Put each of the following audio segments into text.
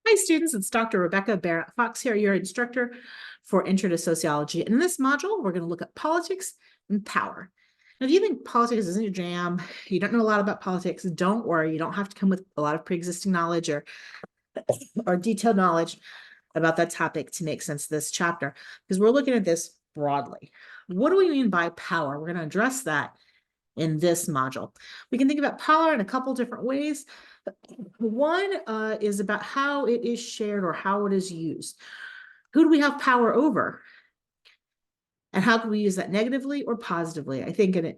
Hi, students. It's Dr. Rebecca Barrett-Fox here, your instructor for Intro to Sociology. And in this module, we're going to look at politics and power. Now, if you think politics isn't your jam, you don't know a lot about politics, don't worry. You don't have to come with a lot of pre-existing knowledge or detailed knowledge about that topic to make sense of this chapter, because we're looking at this broadly. What do we mean by power? We're going to address that in this module. We can think about power in a couple different ways. One is about how it is shared or how it is used. Who do we have power over? And how can we use that negatively or positively? I think in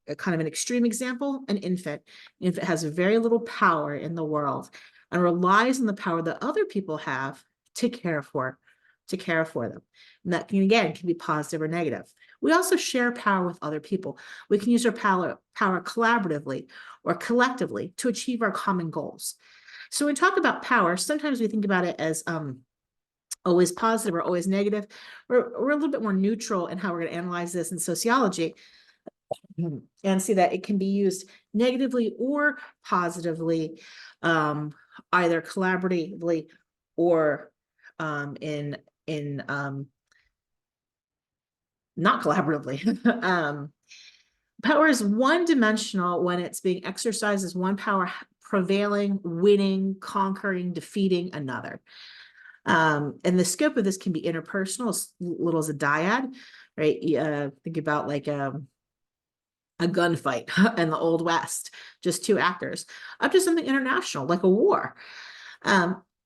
a kind of an extreme example, an infant. An infant has very little power in the world and relies on the power that other people have to care for them. And that can, again, can be positive or negative. We also share power with other people. We can use our power collaboratively or collectively to achieve our common goals. So when we talk about power, sometimes we think about it as always positive or always negative. We're a little bit more neutral in how we're going to analyze this in sociology and see that it can be used negatively or positively, either collaboratively or in not collaboratively. Power is one-dimensional when it's being exercised as one power prevailing, winning, conquering, defeating another. And the scope of this can be interpersonal, as little as a dyad, right? Think about like a gunfight in the Old West, just two actors, up to something international, like a war.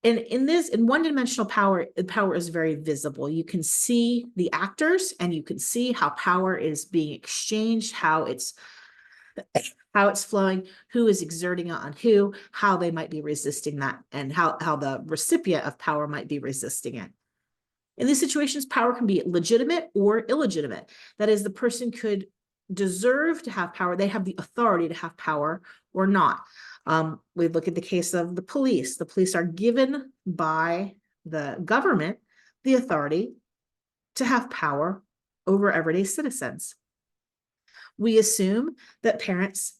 And in one-dimensional power, the power is very visible. You can see the actors and you can see how power is being exchanged, how it's flowing, who is exerting it on who, how they might be resisting that, and how the recipient of power might be resisting it. In these situations, power can be legitimate or illegitimate. That is, the person could deserve to have power. They have the authority to have power or not. We look at the case of the police. The police are given by the government the authority to have power over everyday citizens. We assume that parents'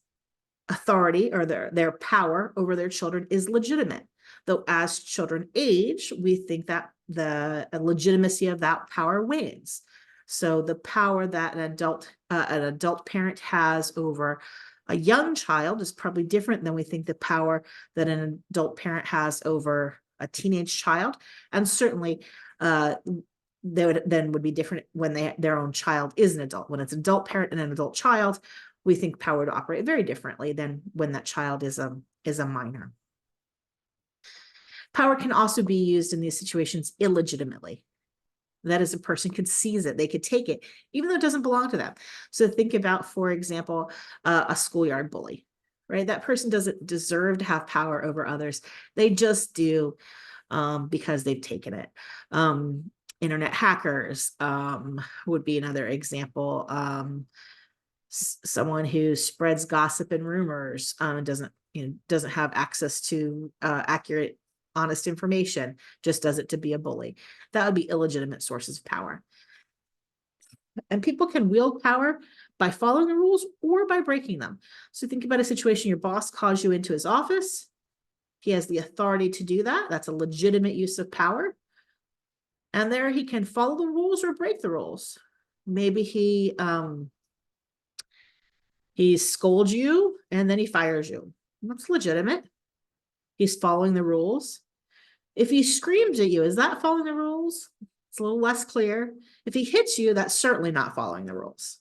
authority or their power over their children is legitimate. Though as children age, we think that the legitimacy of that power wanes. So the power that an adult parent has over a young child is probably different than we think the power that an adult parent has over a teenage child. And certainly they would be different when their own child is an adult. When it's an adult parent and an adult child, we think power to operate very differently than when that child is a minor. Power can also be used in these situations illegitimately. That is, a person could seize it, they could take it, even though it doesn't belong to them. So think about, for example, a schoolyard bully, right? That person doesn't deserve to have power over others. They just do because they've taken it. Internet hackers would be another example. Someone who spreads gossip and rumors doesn't have access to accurate, honest information, just does it to be a bully. That would be illegitimate sources of power. And people can wield power by following the rules or by breaking them. So think about a situation: your boss calls you into his office. He has the authority to do that. That's a legitimate use of power. And there he can follow the rules or break the rules. Maybe he scolds you and then he fires you. That's legitimate. He's following the rules. If he screams at you, is that following the rules? It's a little less clear. If he hits you, that's certainly not following the rules.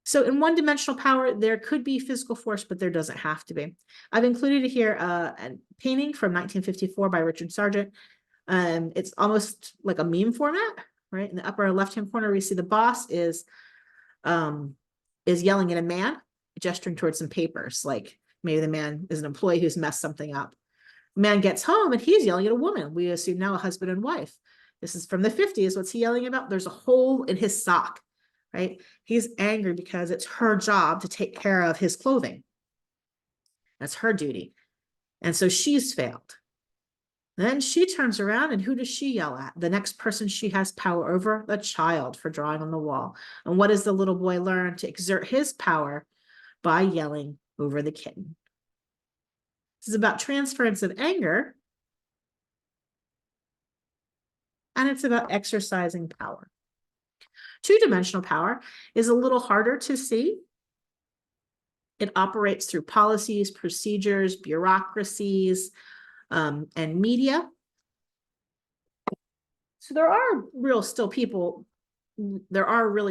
So in one-dimensional power, there could be physical force, but there doesn't have to be. I've included here a painting from 1954 by Richard Sargent. It's almost like a meme format, right? In the upper left-hand corner, we see the boss is yelling at a man, gesturing towards some papers, like maybe the man is an employee who's messed something up. Man gets home and he's yelling at a woman. We assume now a husband and wife. This is from the 50s. What's he yelling about? There's a hole in his sock, right? He's angry because it's her job to take care of his clothing. That's her duty. And so she's failed. Then she turns around and who does she yell at? The next person she has power over, the child, for drawing on the wall. And what does the little boy learn? To exert his power by yelling over the kitten. This is about transference of anger, and it's about exercising power. Two-dimensional power is a little harder to see. It operates through policies, procedures, bureaucracies, and media. So there are really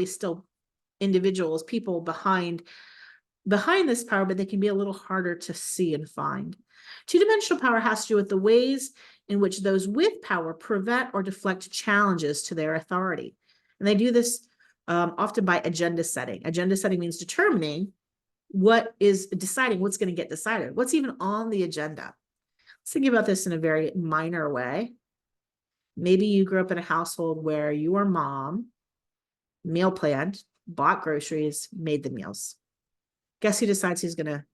still individuals, people behind this power, but they can be a little harder to see and find. Two-dimensional power has to do with the ways in which those with power prevent or deflect challenges to their authority. And they do this often by agenda setting. Agenda setting means deciding what's going to get decided, what's even on the agenda. Let's think about this in a very minor way. Maybe you grew up in a household where your mom meal planned, bought groceries, made the meals. Guess who decides what you're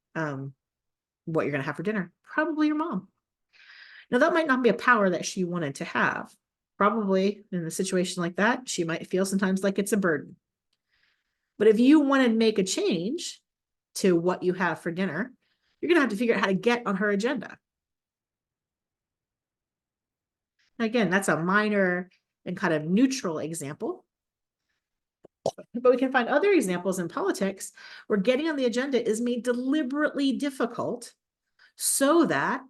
going to have for dinner? Probably your mom. Now, that might not be a power that she wanted to have. Probably in a situation like that, she might feel sometimes like it's a burden. But if you want to make a change to what you have for dinner, you're going to have to figure out how to get on her agenda. Again, that's a minor and kind of neutral example. But we can find other examples in politics where getting on the agenda is made deliberately difficult so that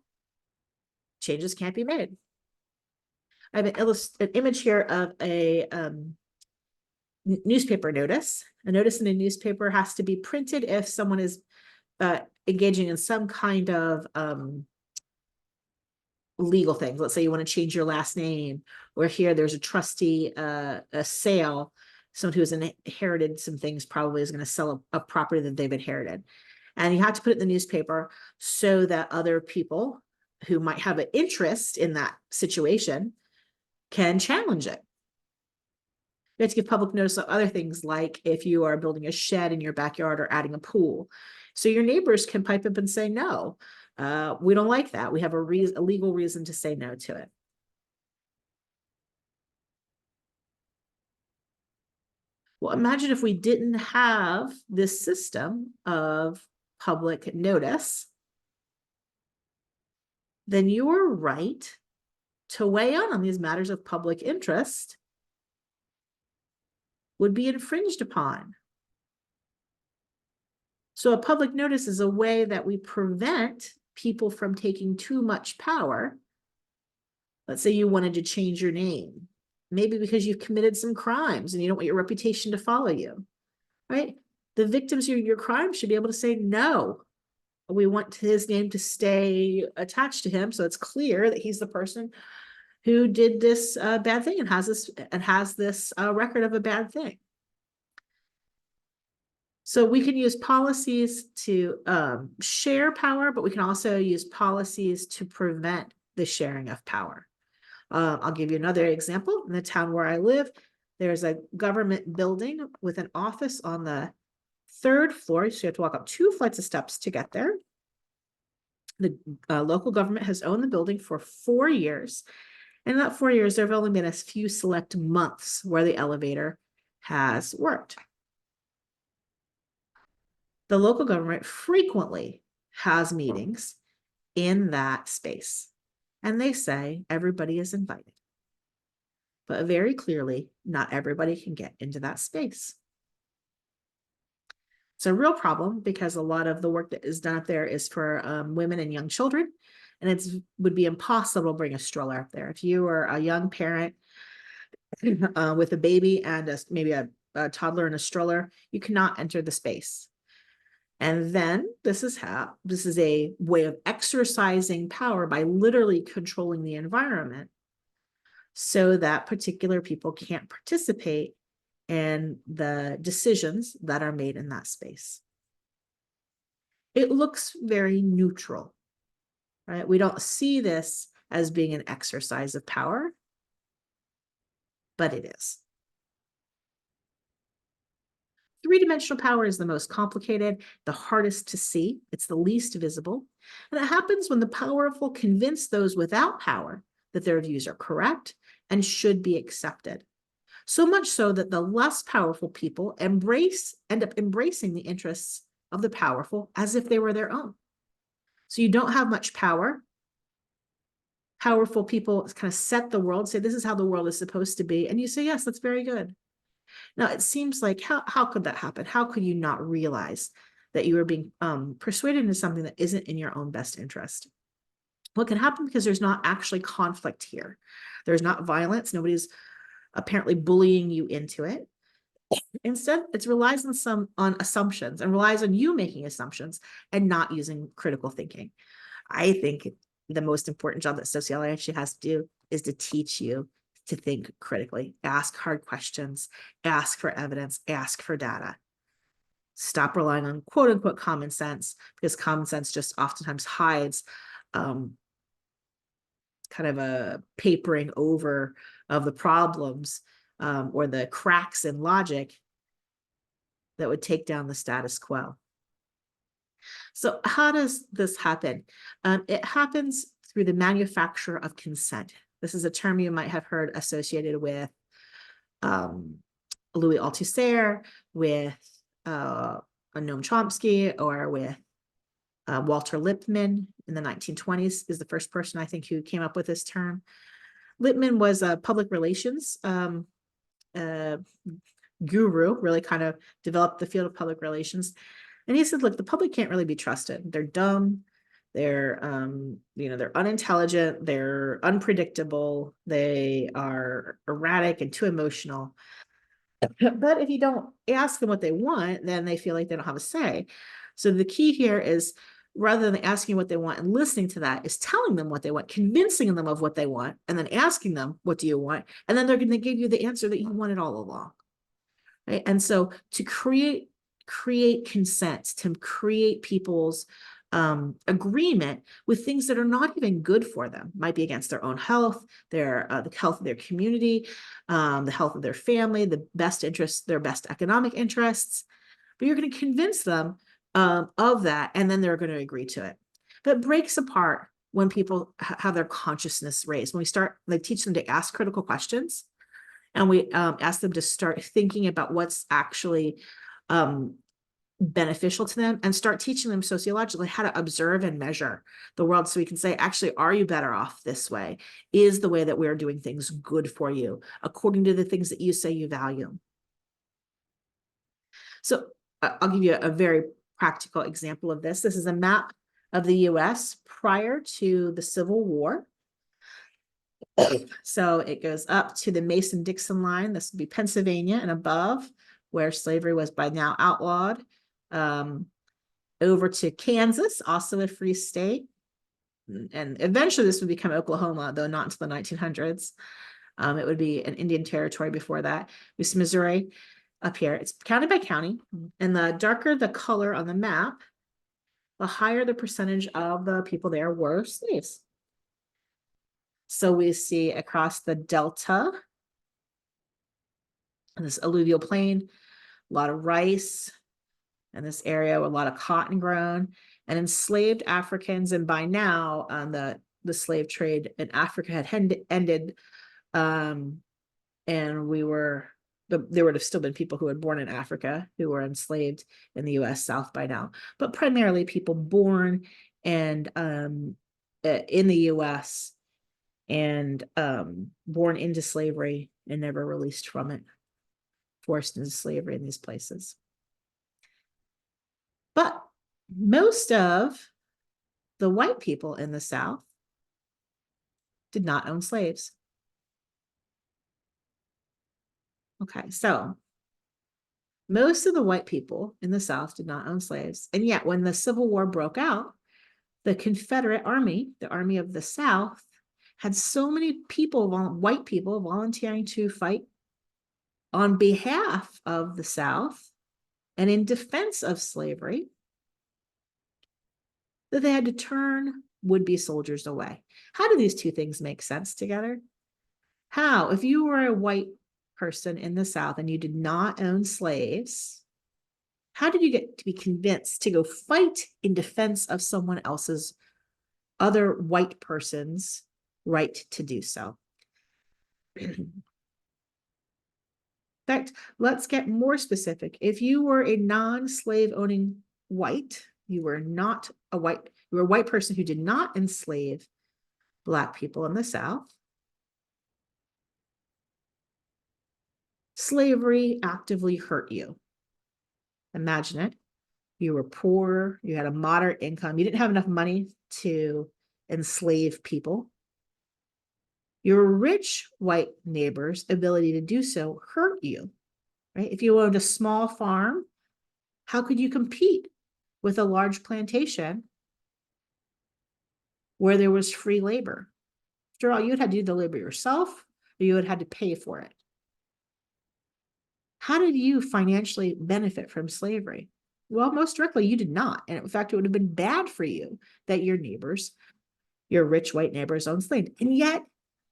changes can't be made. I have an image here of a newspaper notice. A notice in a newspaper has to be printed if someone is engaging in some kind of legal things. Let's say you want to change your last name, or here there's a trustee, a sale. Someone who has inherited some things probably is going to sell a property that they've inherited. And you have to put it in the newspaper so that other people who might have an interest in that situation can challenge it. You have to give public notice of other things, like if you are building a shed in your backyard or adding a pool. So your neighbors can pipe up and say, no, we don't like that. We have a legal reason to say no to it. Well, imagine if we didn't have this system of public notice, then your right to weigh in on these matters of public interest would be infringed upon. So a public notice is a way that we prevent people from taking too much power. Let's say you wanted to change your name, maybe because you've committed some crimes and you don't want your reputation to follow you, right? The victims of your crime should be able to say, no, we want his name to stay attached to him, so it's clear that he's the person who did this bad thing and has this record of a bad thing. So we can use policies to share power, but we can also use policies to prevent the sharing of power. I'll give you another example. In the town where I live, there's a government building with an office on the 3rd floor. So you have to walk up 2 flights of steps to get there. The local government has owned the building for 4 years. And in that 4 years, there have only been a few select months where the elevator has worked. The local government frequently has meetings in that space, and they say everybody is invited. But very clearly, not everybody can get into that space. It's a real problem because a lot of the work that is done up there is for women and young children, and it would be impossible to bring a stroller up there. If you are a young parent with a baby and maybe a toddler in a stroller, you cannot enter the space. And then this is a way of exercising power by literally controlling the environment so that particular people can't participate in the decisions that are made in that space. It looks very neutral, right? We don't see this as being an exercise of power, but it is. Three-dimensional power is the most complicated, the hardest to see. It's the least visible. And it happens when the powerful convince those without power that their views are correct and should be accepted. So much so that the less powerful people end up embracing the interests of the powerful as if they were their own. So you don't have much power. Powerful people kind of set the world, say this is how the world is supposed to be. And you say, yes, that's very good. Now, it seems like, how could that happen? How could you not realize that you are being persuaded into something that isn't in your own best interest? What can happen because there's not actually conflict here. There's not violence. Nobody's apparently bullying you into it. Instead, it relies on assumptions and relies on you making assumptions and not using critical thinking. I think the most important job that sociology actually has to do is to teach you to think critically, ask hard questions, ask for evidence, ask for data. Stop relying on quote unquote common sense, because common sense just oftentimes hides kind of a papering over of the problems or the cracks in logic that would take down the status quo. So how does this happen? It happens through the manufacture of consent. This is a term you might have heard associated with Louis Althusser, with Noam Chomsky, or with Walter Lippmann in the 1920s is the first person I think who came up with this term. Lippmann was a public relations guru, really kind of developed the field of public relations. And he said, look, the public can't really be trusted. They're dumb. They're, they're unintelligent. They're unpredictable. They are erratic and too emotional. But if you don't ask them what they want, then they feel like they don't have a say. So the key here is, rather than asking what they want and listening to that, is telling them what they want, convincing them of what they want, and then asking them, what do you want? And then they're going to give you the answer that you wanted all along. Right? And so to create consent, to create people's agreement with things that are not even good for them, might be against their own health, the health of their community, the health of their family, the best interests, their best economic interests. But you're going to convince them of that, and then they're going to agree to it. But it breaks apart when people have their consciousness raised. When we start, like, teach them to ask critical questions, and we ask them to start thinking about what's actually beneficial to them, and start teaching them sociologically how to observe and measure the world, so we can say, actually, are you better off this way? Is the way that we're doing things good for you, according to the things that you say you value? So I'll give you a very practical example of this. This is a map of the US prior to the Civil War. So it goes up to the Mason-Dixon line. This would be Pennsylvania, and above, where slavery was by now outlawed, over to Kansas, also a free state. And eventually this would become Oklahoma, though not until the 1900s. It would be an Indian territory before that. This is Missouri up here. It's county by county. And the darker the color on the map, the higher the percentage of the people there were slaves. So we see across the Delta, this alluvial plain, a lot of rice, and this area with a lot of cotton grown, and enslaved Africans. And by now, the slave trade in Africa had ended, and there would have still been people who had born in Africa who were enslaved in the U.S. South by now, but primarily people born and in the U.S. and born into slavery and never released from it, forced into slavery in these places. But most of the white people in the South did not own slaves. Okay, so most of the white people in the South did not own slaves. And yet, when the Civil War broke out, the Confederate Army, the Army of the South, had so many people, white people, volunteering to fight on behalf of the South and in defense of slavery, that they had to turn would-be soldiers away. How do these two things make sense together? How? If you were a white person in the South and you did not own slaves, how did you get to be convinced to go fight in defense of someone else's, other white person's, right to do so? In fact, let's get more specific. If you were a non-slave owning white, you were not a white, You were a white person who did not enslave Black people in the South. Slavery actively hurt you. Imagine it. You were poor, you had a moderate income, you didn't have enough money to enslave people. Your rich white neighbor's ability to do so hurt you, right? If you owned a small farm, how could you compete with a large plantation where there was free labor? After all, you would have to do the labor yourself, or you would have had to pay for it. How did you financially benefit from slavery? Well, most directly, you did not. And in fact, it would have been bad for you that your neighbors, your rich white neighbors, owned slaves. And yet,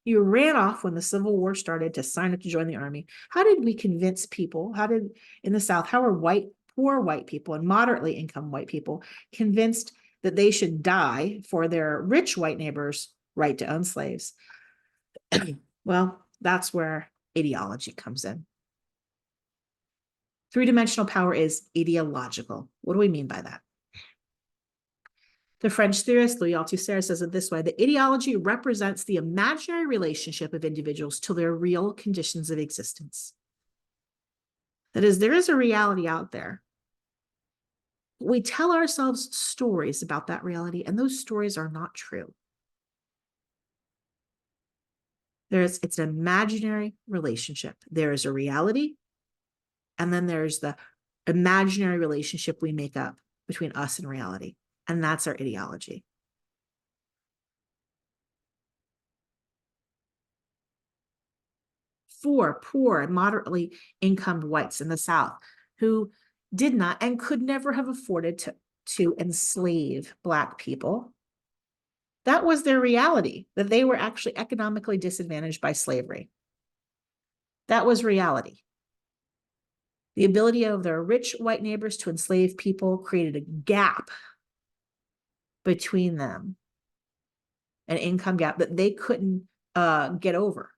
you ran off when the Civil War started to sign up to join the army. How did we convince people? In the South, how are poor white people and moderately income white people convinced that they should die for their rich white neighbors' right to own slaves? Well, that's where ideology comes in. Three-dimensional power is ideological. What do we mean by that? The French theorist Louis Althusser says it this way: the ideology represents the imaginary relationship of individuals to their real conditions of existence. That is, there is a reality out there. We tell ourselves stories about that reality, and those stories are not true. It's an imaginary relationship. There is a reality, and then there's the imaginary relationship we make up between us and reality. And that's our ideology. For poor and moderately income whites in the South who did not and could never have afforded to enslave Black people, that was their reality, that they were actually economically disadvantaged by slavery. That was reality. The ability of their rich white neighbors to enslave people created a gap between them, an income gap that they couldn't get over.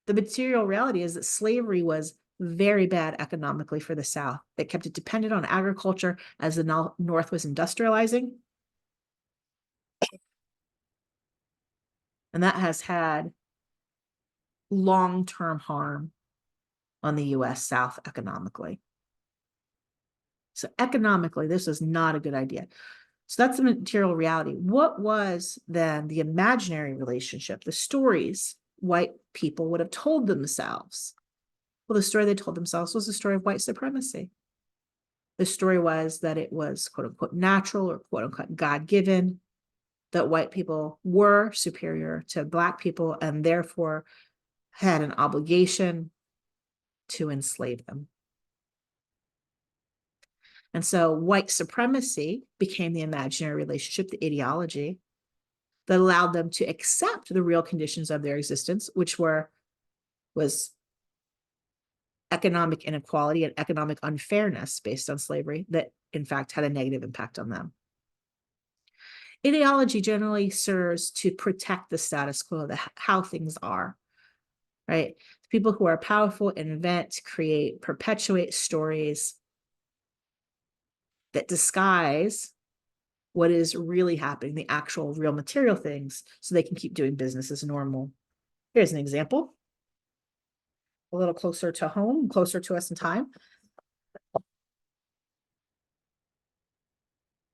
The material reality is that slavery was very bad economically for the South. It kept it dependent on agriculture as the North was industrializing. And that has had long-term harm on the US South economically. So economically, this is not a good idea. So that's the material reality. What was then the imaginary relationship, the stories white people would have told themselves? Well, the story they told themselves was the story of white supremacy. The story was that it was quote unquote natural or quote unquote God-given, that white people were superior to Black people and therefore had an obligation to enslave them. And so white supremacy became the imaginary relationship, the ideology that allowed them to accept the real conditions of their existence, which was economic inequality and economic unfairness based on slavery that in fact had a negative impact on them. Ideology generally serves to protect the status quo, how things are, right? People who are powerful invent, create, perpetuate stories that disguise what is really happening, the actual real material things, so they can keep doing business as normal. Here's an example, a little closer to home, closer to us in time.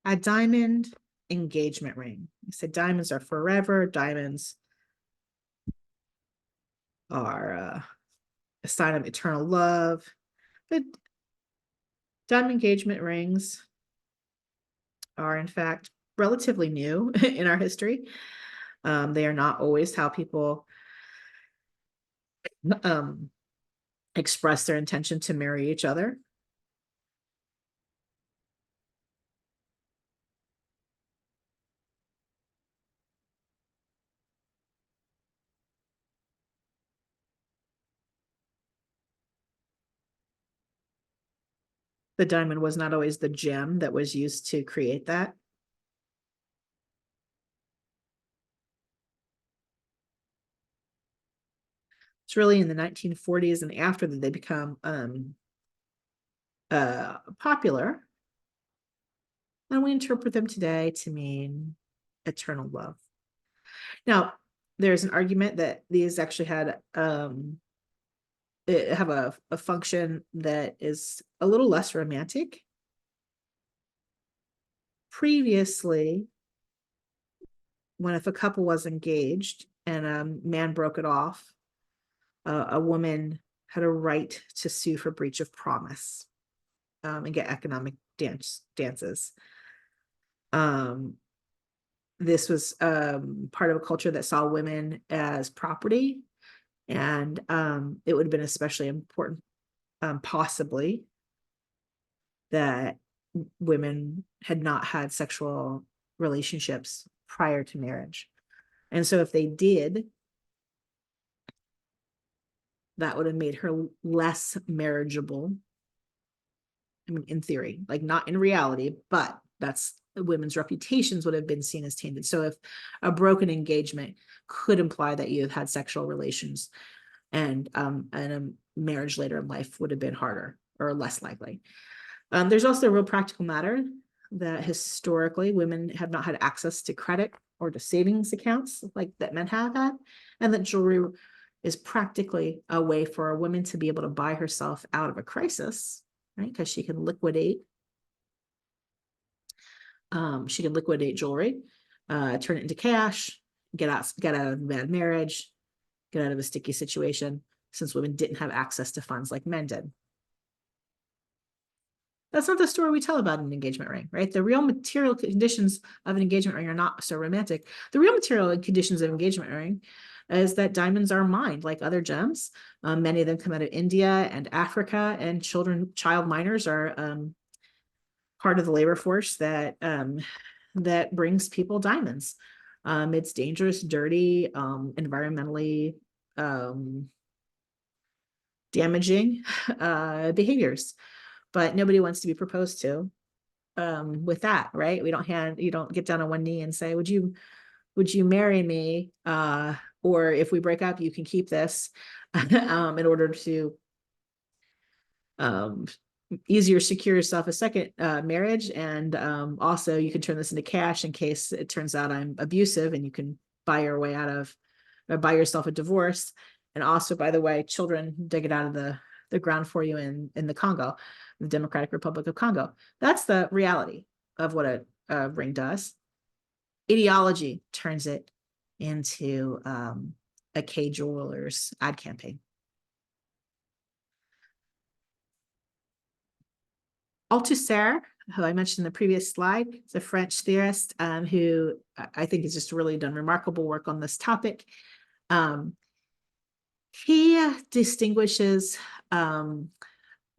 A diamond engagement ring. I said diamonds are forever. Diamonds are a sign of eternal love. But diamond engagement rings are, in fact, relatively new in our history. They are not always how people express their intention to marry each other. The diamond was not always the gem that was used to create that. It's really in the 1940s and after that they become popular. and we interpret them today to mean eternal love. Now, there's an argument that these actually had have a function that is a little less romantic. Previously, when if a couple was engaged and a man broke it off, a woman had a right to sue for breach of promise, and get economic dances. This was part of a culture that saw women as property, and it would have been especially important, possibly, that women had not had sexual relationships prior to marriage. And so if they did, that would have made her less marriageable. I mean, in theory, like not in reality, but that's women's reputations would have been seen as tainted. So if a broken engagement could imply that you have had sexual relations, and a marriage later in life would have been harder or less likely. There's also a real practical matter that historically women have not had access to credit or to savings accounts like that men have had, and that jewelry is practically a way for a woman to be able to buy herself out of a crisis, right? Because she can liquidate jewelry, turn it into cash, get out of a bad marriage, get out of a sticky situation, since women didn't have access to funds like men did. That's not the story we tell about an engagement ring, right? The real material conditions of an engagement ring are not so romantic. The real material conditions of an engagement ring is that diamonds are mined like other gems. Many of them come out of India and Africa, and child miners are part of the labor force that brings people diamonds. It's dangerous, dirty, environmentally damaging behaviors, but nobody wants to be proposed to with that, right? You don't get down on one knee and say, would you marry me? Or if we break up, you can keep this, in order to easier secure yourself a second marriage. And also you can turn this into cash in case it turns out I'm abusive, and you can buy your way out of, or buy yourself a divorce. And also, by the way, children dig it out of the ground for you in the Congo, the Democratic Republic of Congo. That's the reality of what a ring does. Ideology turns it into a Kay Jewelers ad campaign. Althusser, who I mentioned in the previous slide, is a French theorist who I think has just really done remarkable work on this topic. He distinguishes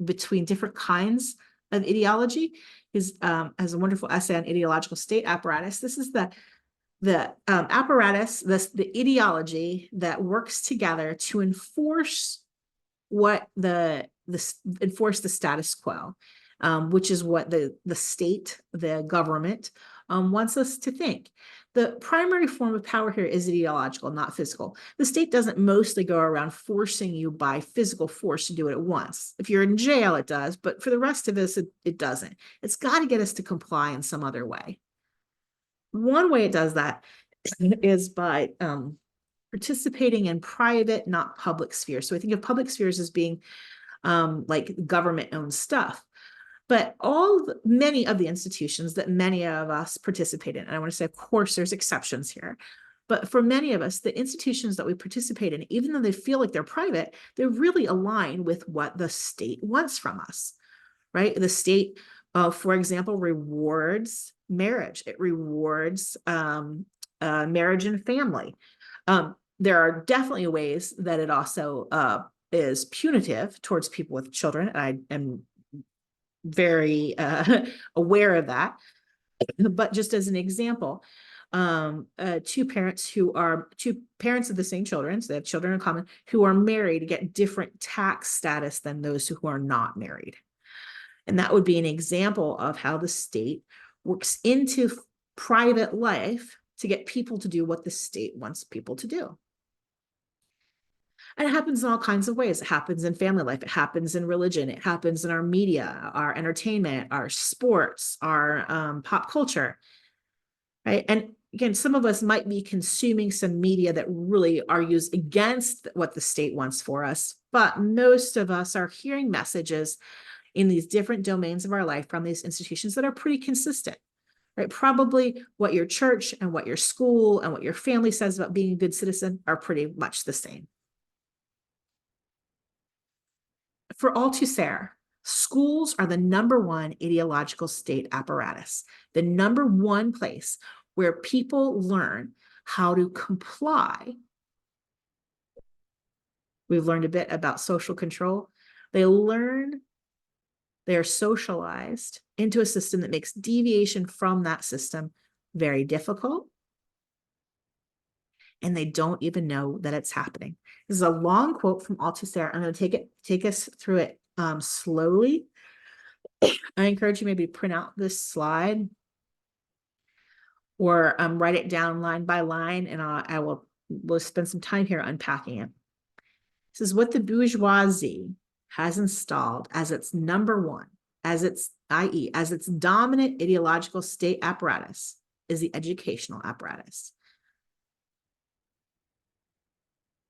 between different kinds of ideology. He has a wonderful essay on ideological state apparatus. This is the apparatus, the ideology that works together to enforce enforce the status quo, which is what the state, the government, wants us to think. The primary form of power here is ideological, not physical. The state doesn't mostly go around forcing you by physical force to do it at once. If you're in jail, it does, but for the rest of us, it doesn't. It's got to get us to comply in some other way. One way it does that is by participating in private, not public spheres. So I think of public spheres as being like government-owned stuff. But many of the institutions that many of us participate in, and I want to say, of course, there's exceptions here, but for many of us, the institutions that we participate in, even though they feel like they're private, they really align with what the state wants from us, right? The state, for example, rewards marriage. It rewards marriage and family. There are definitely ways that it also is punitive towards people with children. And I am very aware of that. But just as an example, two parents of the same children, so they have children in common, who are married get different tax status than those who are not married. And that would be an example of how the state works into private life to get people to do what the state wants people to do. And it happens in all kinds of ways. It happens in family life. It happens in religion. It happens in our media, our entertainment, our sports, our pop culture, right? And again, some of us might be consuming some media that really argues against what the state wants for us, but most of us are hearing messages in these different domains of our life from these institutions that are pretty consistent, right? Probably what your church and what your school and what your family says about being a good citizen are pretty much the same. For Althusser, schools are the number one ideological state apparatus, the number one place where people learn how to comply. We've learned a bit about social control. They are socialized into a system that makes deviation from that system very difficult. And they don't even know that it's happening. This is a long quote from Althusser. I'm going to take us through it slowly. I encourage you maybe print out this slide or write it down line by line, and we'll spend some time here unpacking it. This is what the bourgeoisie has installed as its number one, i.e., as its dominant ideological state apparatus, is the educational apparatus.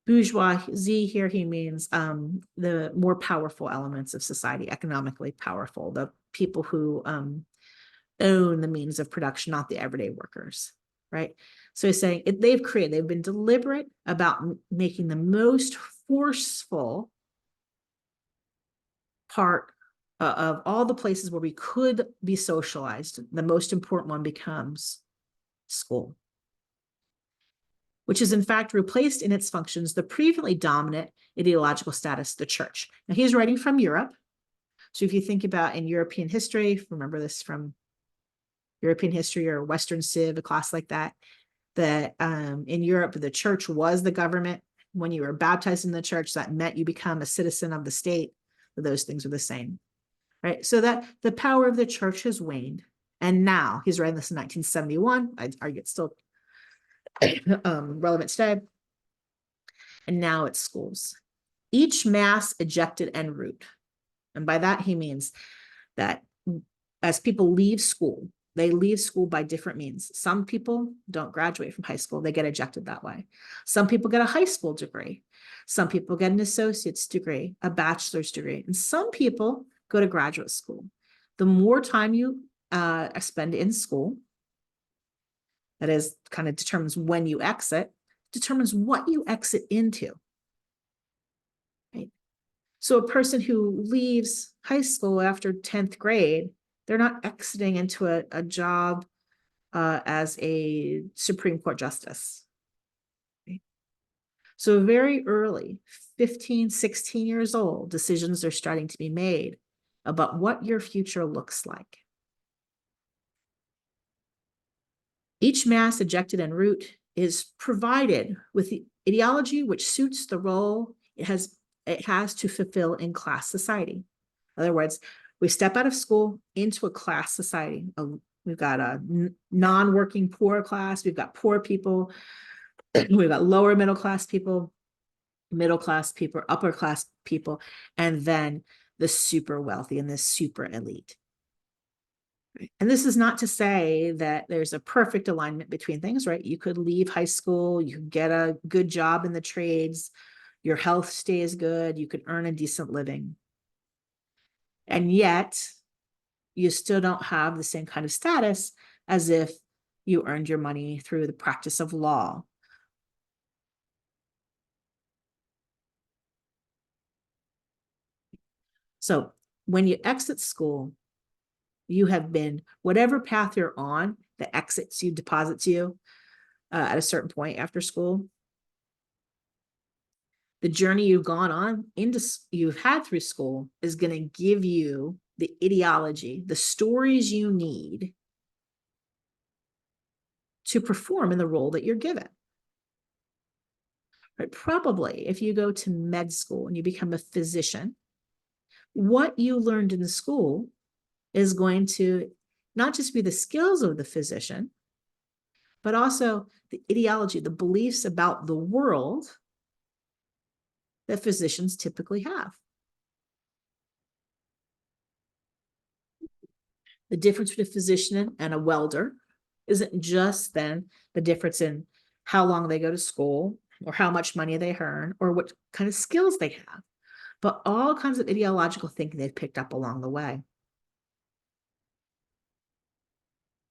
Bourgeoisie here, he means the more powerful elements of society, economically powerful, the people who own the means of production, not the everyday workers, right? So he's saying they've been deliberate about making the most forceful part of all the places where we could be socialized. The most important one becomes school, which has in fact replaced in its functions the previously dominant ideological status, the church. Now he's writing from Europe. So if you think about in European history, remember this from European history or Western Civ, a class like that, that in Europe, the church was the government. When you were baptized in the church, that meant you become a citizen of the state. Those things are the same, right? So that the power of the church has waned. And now, he's writing this in 1971. I argue it's still relevant today. And now it's schools. Each mass ejected en route. And by that, he means that as people leave school, they leave school by different means. Some people don't graduate from high school. They get ejected that way. Some people get a high school degree. Some people get an associate's degree, a bachelor's degree. And some people go to graduate school. The more time you spend in school, that is, kind of determines when you exit, determines what you exit into. Right? So a person who leaves high school after 10th grade, they're not exiting into a job as a Supreme Court justice. Okay? So very early, 15, 16 years old, decisions are starting to be made about what your future looks like. Each mass ejected en route is provided with the ideology which suits the role it has to fulfill in class society. In other words, we step out of school into a class society. We've got a non-working poor class. We've got poor people. We've got lower middle class people, middle class people, upper class people, and then the super wealthy and the super elite. And this is not to say that there's a perfect alignment between things, right? You could leave high school, you could get a good job in the trades, your health stays good, you could earn a decent living. And yet, you still don't have the same kind of status as if you earned your money through the practice of law. So when you exit school, you have been, whatever path you're on that exits you, deposits you at a certain point after school, the journey you've gone on you've had through school is going to give you the ideology, the stories you need to perform in the role that you're given. Right? Probably if you go to med school and you become a physician, what you learned in school is going to not just be the skills of the physician, but also the ideology, the beliefs about the world that physicians typically have. The difference between a physician and a welder isn't just then the difference in how long they go to school or how much money they earn or what kind of skills they have, but all kinds of ideological thinking they've picked up along the way.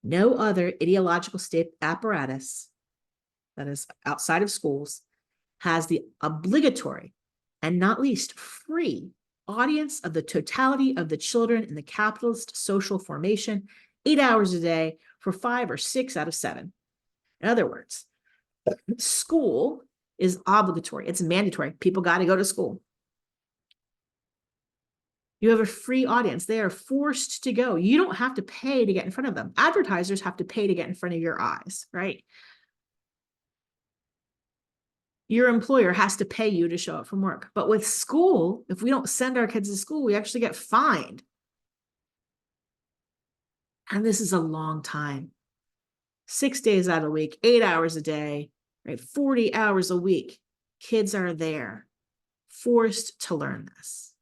No other ideological state apparatus that is outside of schools has the obligatory and not least free audience of the totality of the children in the capitalist social formation, 8 hours a day for 5 or 6 out of 7. In other words, school is obligatory. It's mandatory. People got to go to school. You have a free audience. They are forced to go. You don't have to pay to get in front of them. Advertisers have to pay to get in front of your eyes, right? Your employer has to pay you to show up from work. But with school, if we don't send our kids to school, we actually get fined. And this is a long time. 6 days out of the week, 8 hours a day, right? 40 hours a week. Kids are there, forced to learn this.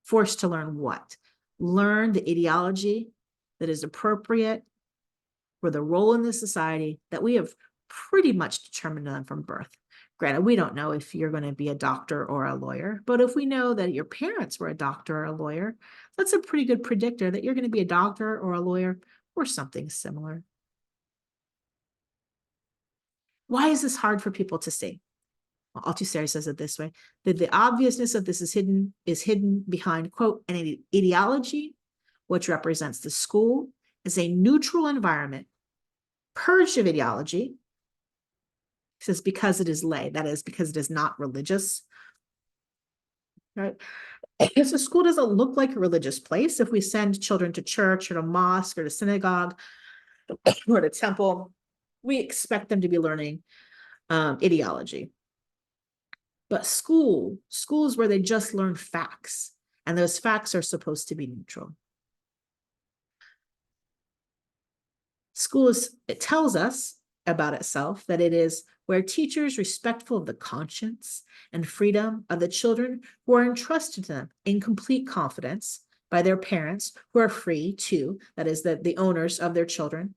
Forced to learn what? Learn the ideology that is appropriate for the role in the society that we have pretty much determined them from birth. Granted, we don't know if you're going to be a doctor or a lawyer, but if we know that your parents were a doctor or a lawyer, that's a pretty good predictor that you're going to be a doctor or a lawyer or something similar. Why is this hard for people to see? Well, Althusser says it this way, that the obviousness of this is hidden behind, quote, an ideology, which represents the school as a neutral environment, purged of ideology. He says, because it is lay, that is, because it is not religious. Right? So school doesn't look like a religious place. If we send children to church or to mosque or to synagogue or to temple, we expect them to be learning ideology. But school is where they just learn facts, and those facts are supposed to be neutral. School it tells us about itself that it is where teachers respectful of the conscience and freedom of the children who are entrusted to them in complete confidence by their parents who are free to, that is, the owners of their children,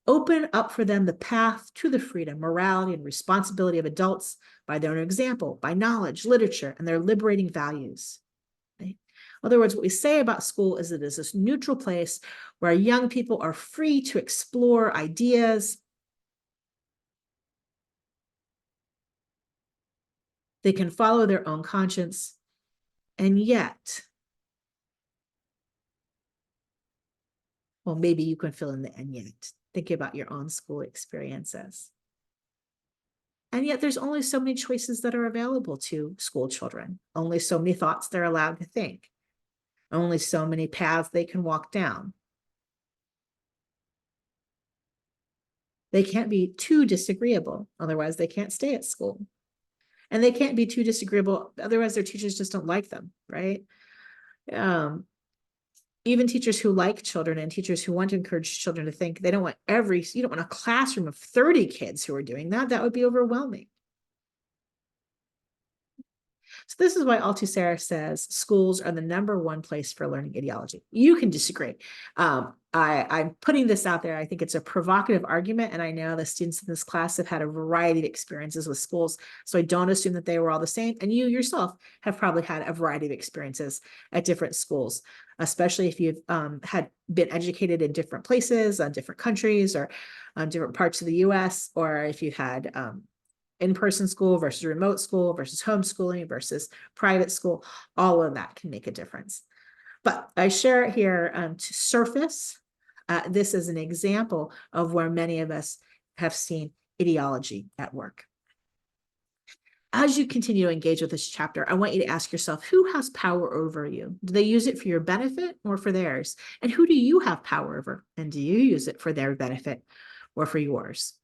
open up for them the path to the freedom, morality, and responsibility of adults by their own example, by knowledge, literature, and their liberating values. Right? In other words, what we say about school is it is this neutral place where young people are free to explore ideas. They can follow their own conscience, and yet, well, maybe you can fill in the and yet. Think about your own school experiences. And yet there's only so many choices that are available to school children, only so many thoughts they're allowed to think, only so many paths they can walk down. They can't be too disagreeable, otherwise they can't stay at school. And they can't be too disagreeable, otherwise their teachers just don't like them, right? Even teachers who like children and teachers who want to encourage children to think, you don't want a classroom of 30 kids who are doing that. That would be overwhelming. So this is why Althusser says schools are the #1 place for learning ideology. You can disagree. I'm putting this out there. I think it's a provocative argument, and I know the students in this class have had a variety of experiences with schools, so I don't assume that they were all the same. And you yourself have probably had a variety of experiences at different schools, especially if you've had been educated in different places, different countries, or different parts of the U.S., or if you had in-person school versus remote school versus homeschooling versus private school. All of that can make a difference. But I share it here to surface this is an example of where many of us have seen ideology at work. As you continue to engage with this chapter, I want you to ask yourself, who has power over you? Do they use it for your benefit or for theirs? And who do you have power over? And do you use it for their benefit or for yours?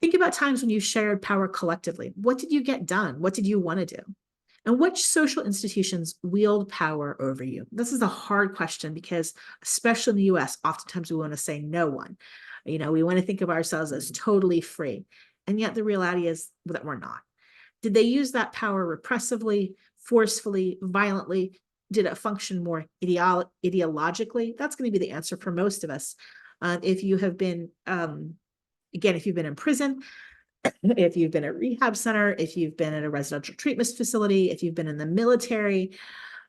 Think about times when you shared power collectively. What did you get done? What did you want to do? And which social institutions wield power over you? This is a hard question because, especially in the US, oftentimes we want to say no one. We want to think of ourselves as totally free. And yet the reality is that we're not. Did they use that power repressively, forcefully, violently? Did it function more ideologically? That's going to be the answer for most of us. If you have been, again, if you've been in prison, if you've been at a rehab center, if you've been at a residential treatment facility, if you've been in the military,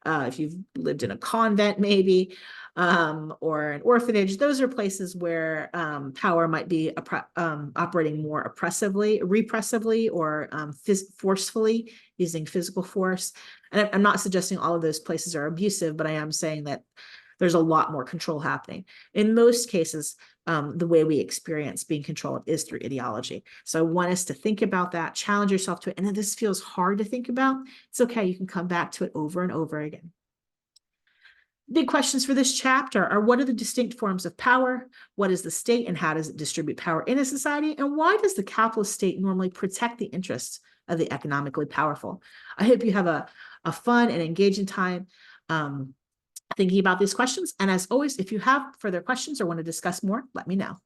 if you've lived in a convent, maybe, or an orphanage, those are places where power might be operating more repressively, or forcefully, using physical force. And I'm not suggesting all of those places are abusive, but I am saying that there's a lot more control happening. In most cases, the way we experience being controlled is through ideology. So I want us to think about that, challenge yourself to it. And if this feels hard to think about, it's okay. You can come back to it over and over again. Big questions for this chapter are: what are the distinct forms of power? What is the state and how does it distribute power in a society? And why does the capitalist state normally protect the interests of the economically powerful? I hope you have a fun and engaging time thinking about these questions. And as always, if you have further questions or want to discuss more, let me know.